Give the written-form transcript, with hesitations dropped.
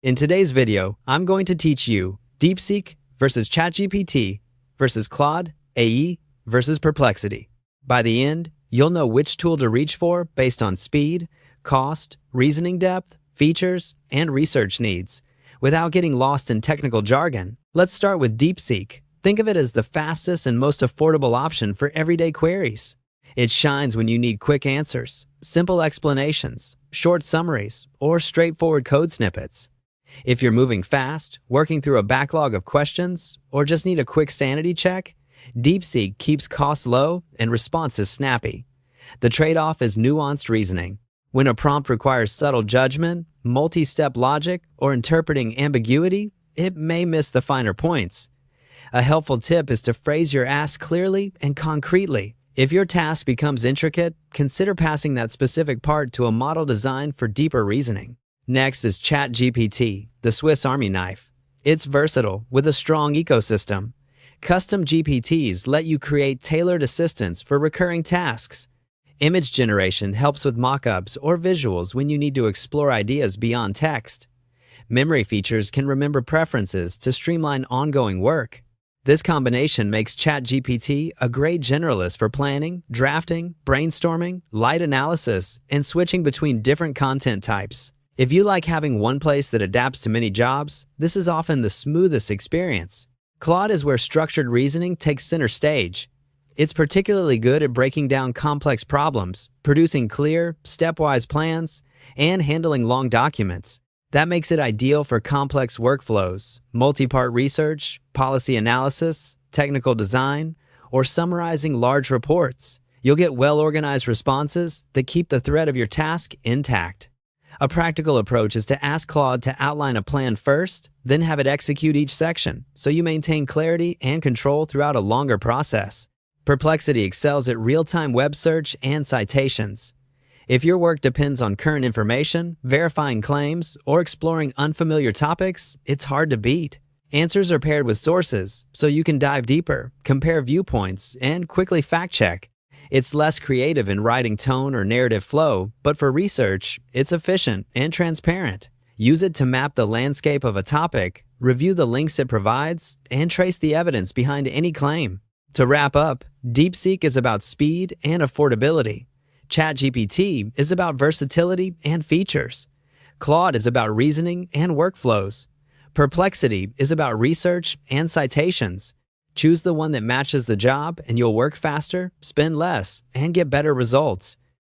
In today's video, I'm going to teach you DeepSeek versus ChatGPT versus Claude AI versus Perplexity. By the end, you'll know which tool to reach for based on speed, cost, reasoning depth, features, and research needs. Without getting lost in technical jargon, let's start with DeepSeek. Think of it as the fastest and most affordable option for everyday queries. It shines when you need quick answers, simple explanations, short summaries, or straightforward code snippets. If you're moving fast, working through a backlog of questions, or just need a quick sanity check, DeepSeek keeps costs low and responses snappy. The trade-off is nuanced reasoning. When a prompt requires subtle judgment, multi-step logic, or interpreting ambiguity, it may miss the finer points. A helpful tip is to phrase your ask clearly and concretely. If your task becomes intricate, consider passing that specific part to a model designed for deeper reasoning. Next is ChatGPT, the Swiss Army knife. It's versatile with a strong ecosystem. Custom GPTs let you create tailored assistants for recurring tasks. Image generation helps with mockups or visuals when you need to explore ideas beyond text. Memory features can remember preferences to streamline ongoing work. This combination makes ChatGPT a great generalist for planning, drafting, brainstorming, light analysis, and switching between different content types. If you like having one place that adapts to many jobs, this is often the smoothest experience. Claude is where structured reasoning takes center stage. It's particularly good at breaking down complex problems, producing clear, stepwise plans, and handling long documents. That makes it ideal for complex workflows, multi-part research, policy analysis, technical design, or summarizing large reports. You'll get well-organized responses that keep the thread of your task intact. A practical approach is to ask Claude to outline a plan first, then have it execute each section, so you maintain clarity and control throughout a longer process. Perplexity excels at real-time web search and citations. If your work depends on current information, verifying claims, or exploring unfamiliar topics, it's hard to beat. Answers are paired with sources, so you can dive deeper, compare viewpoints, and quickly fact-check. It's less creative in writing tone or narrative flow, but for research, it's efficient and transparent. Use it to map the landscape of a topic, review the links it provides, and trace the evidence behind any claim. To wrap up, DeepSeek is about speed and affordability. ChatGPT is about versatility and features. Claude is about reasoning and workflows. Perplexity is about research and citations. Choose the one that matches the job and you'll work faster, spend less, and get better results.